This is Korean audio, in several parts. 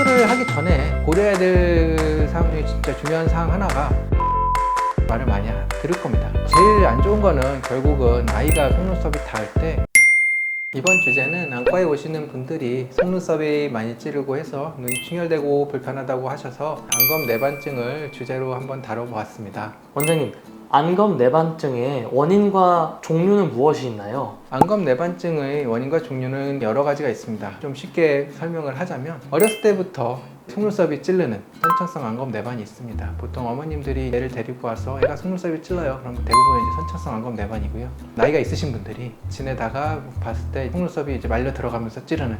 수술을 하기 전에 고려해야 될 사항 중에 진짜 중요한 사항 하나가 말을 많이 들을 겁니다. 제일 안 좋은 거는 결국은 아이가 속눈썹이 닿을 때, 이번 주제는 안과에 오시는 분들이 속눈썹이 많이 찌르고 해서 눈이 충혈되고 불편하다고 하셔서 안검 내반증을 주제로 한번 다뤄보았습니다. 원장님, 안검 내반증의 원인과 종류는 무엇이 있나요? 안검 내반증의 원인과 종류는 여러 가지가 있습니다. 좀 쉽게 설명을 하자면 어렸을 때부터 속눈썹이 찌르는 선천성 안검 내반이 있습니다. 보통 어머님들이 애를 데리고 와서 애가 속눈썹이 찔러요. 그럼 대부분 이제 선천성 안검 내반이고요. 나이가 있으신 분들이 지내다가 봤을 때 속눈썹이 이제 말려 들어가면서 찌르는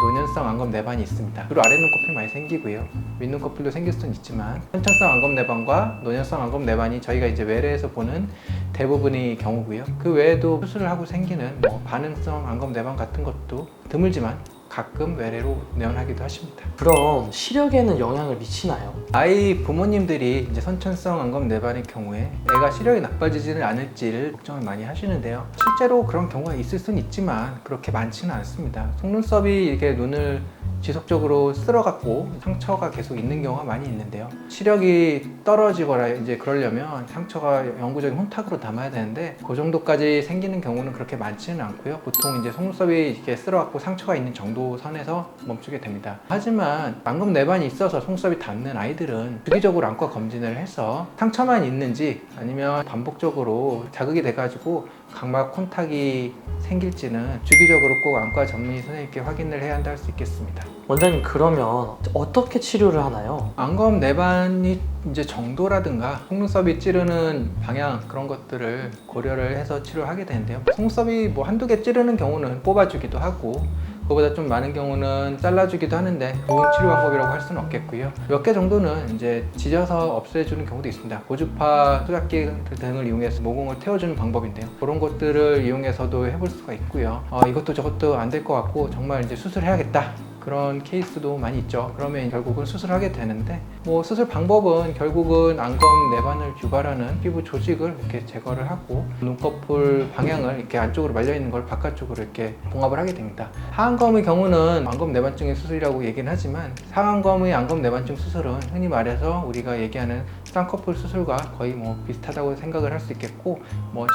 노년성 안검 내반이 있습니다. 주로 아래 눈꺼풀이 많이 생기고요. 윗눈꺼풀도 생길 수는 있지만 선천성 안검 내반과 노년성 안검 내반이 저희가 이제 외래에서 보는 대부분의 경우고요. 그 외에도 수술을 하고 생기는 반응성 안검 내반 같은 것도 드물지만 가끔 외래로 내원하기도 하십니다. 그럼 시력에는 영향을 미치나요? 아이 부모님들이 이제 선천성 안검 내반의 경우에 애가 시력이 나빠지지는 않을지를 걱정을 많이 하시는데요. 실제로 그런 경우가 있을 수는 있지만 그렇게 많지는 않습니다. 속눈썹이 이렇게 눈을 지속적으로 쓸어갖고 상처가 계속 있는 경우가 많이 있는데요. 시력이 떨어지거나 이제 그러려면 상처가 영구적인 혼탁으로 남아야 되는데 그 정도까지 생기는 경우는 그렇게 많지는 않고요. 보통 이제 속눈썹이 이렇게 쓸어갖고 상처가 있는 정도 선에서 멈추게 됩니다. 하지만 안검 내반이 있어서 속눈썹이 닿는 아이들은 주기적으로 안과 검진을 해서 상처만 있는지 아니면 반복적으로 자극이 돼가지고 각막 혼탁이 생길지는 주기적으로 꼭 안과 전문의 선생님께 확인을 해야 한다 할 수 있겠습니다. 원장님, 그러면 어떻게 치료를 하나요? 안검 내반이 이제 정도라든가 속눈썹이 찌르는 방향 그런 것들을 고려를 해서 치료를 하게 되는데요. 속눈썹이 한두 개 찌르는 경우는 뽑아주기도 하고 그거보다 좀 많은 경우는 잘라주기도 하는데 좋은 치료 방법이라고 할 수는 없겠고요. 몇 개 정도는 이제 지져서 없애주는 경우도 있습니다. 고주파 소작기 등을 이용해서 모공을 태워주는 방법인데요. 그런 것들을 이용해서도 해볼 수가 있고요. 이것도 저것도 안 될 것 같고 정말 이제 수술해야겠다. 그런 케이스도 많이 있죠. 그러면 결국은 수술하게 되는데 수술 방법은 결국은 안검 내반을 유발하는 피부 조직을 이렇게 제거를 하고 눈꺼풀 방향을 이렇게 안쪽으로 말려 있는 걸 바깥쪽으로 이렇게 봉합을 하게 됩니다. 하안검의 경우는 안검 내반증의 수술이라고 얘기는 하지만 상안검의 안검 내반증 수술은 흔히 말해서 우리가 얘기하는 쌍꺼풀 수술과 거의 비슷하다고 생각을 할 수 있겠고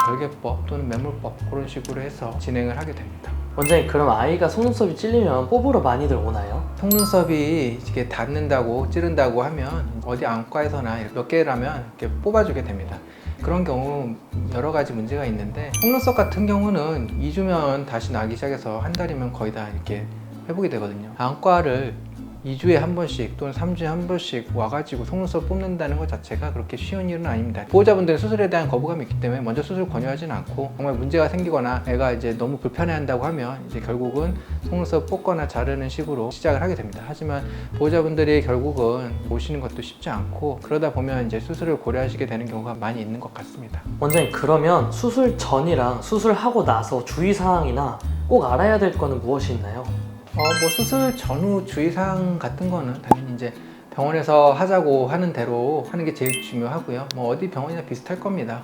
절개법 또는 매몰법 그런 식으로 해서 진행을 하게 됩니다. 원장님, 그럼 아이가 속눈썹이 찔리면 뽑으러 많이들 오나요? 속눈썹이 이렇게 닿는다고 찌른다고 하면 어디 안과에서나 몇 개라면 이렇게 뽑아주게 됩니다. 그런 경우 여러 가지 문제가 있는데 속눈썹 같은 경우는 2주면 다시 나기 시작해서 한 달이면 거의 다 이렇게 회복이 되거든요. 안과를 2주에 한 번씩 또는 3주에 한 번씩 와가지고 속눈썹 뽑는다는 것 자체가 그렇게 쉬운 일은 아닙니다. 보호자분들은 수술에 대한 거부감이 있기 때문에 먼저 수술 권유하지는 않고 정말 문제가 생기거나 애가 이제 너무 불편해한다고 하면 이제 결국은 속눈썹 뽑거나 자르는 식으로 시작을 하게 됩니다. 하지만 보호자분들이 결국은 오시는 것도 쉽지 않고 그러다 보면 이제 수술을 고려하시게 되는 경우가 많이 있는 것 같습니다. 원장님, 그러면 수술 전이랑 수술하고 나서 주의사항이나 꼭 알아야 될 거는 무엇이 있나요? 수술 전후 주의사항 같은 거는 당연히 이제 병원에서 하자고 하는 대로 하는 게 제일 중요하고요. 어디 병원이나 비슷할 겁니다.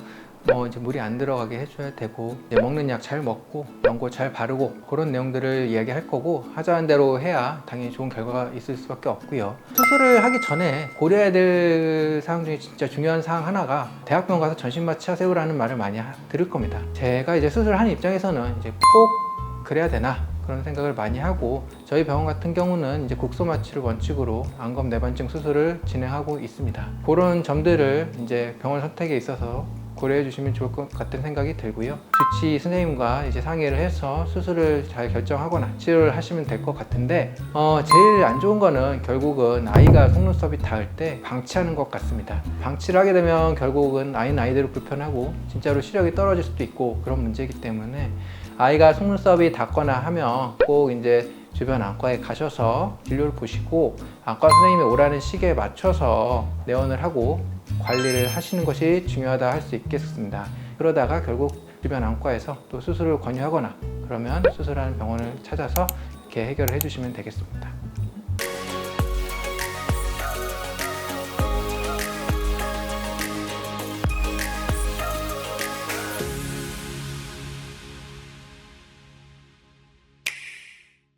이제 물이 안 들어가게 해줘야 되고 먹는 약 잘 먹고 연고 잘 바르고 그런 내용들을 이야기할 거고 하자는 대로 해야 당연히 좋은 결과가 있을 수밖에 없고요. 수술을 하기 전에 고려해야 될 사항 중에 진짜 중요한 사항 하나가 대학병원 가서 전신마취 하세요라는 말을 많이 들을 겁니다. 제가 이제 수술하는 입장에서는 이제 꼭 그래야 되나 그런 생각을 많이 하고 저희 병원 같은 경우는 이제 국소 마취를 원칙으로 안검 내반증 수술을 진행하고 있습니다. 그런 점들을 이제 병원 선택에 있어서 고려해 주시면 좋을 것 같은 생각이 들고요. 주치 선생님과 이제 상의를 해서 수술을 잘 결정하거나 치료를 하시면 될 것 같은데 제일 안 좋은 거는 결국은 아이가 속눈썹이 닿을 때 방치하는 것 같습니다. 방치를 하게 되면 결국은 아이는 아이대로 불편하고 진짜로 시력이 떨어질 수도 있고 그런 문제이기 때문에 아이가 속눈썹이 닿거나 하면 꼭 이제 주변 안과에 가셔서 진료를 보시고 안과 선생님이 오라는 시기에 맞춰서 내원을 하고 관리를 하시는 것이 중요하다 할 수 있겠습니다. 그러다가 결국 주변 안과에서 또 수술을 권유하거나 그러면 수술하는 병원을 찾아서 이렇게 해결을 해주시면 되겠습니다.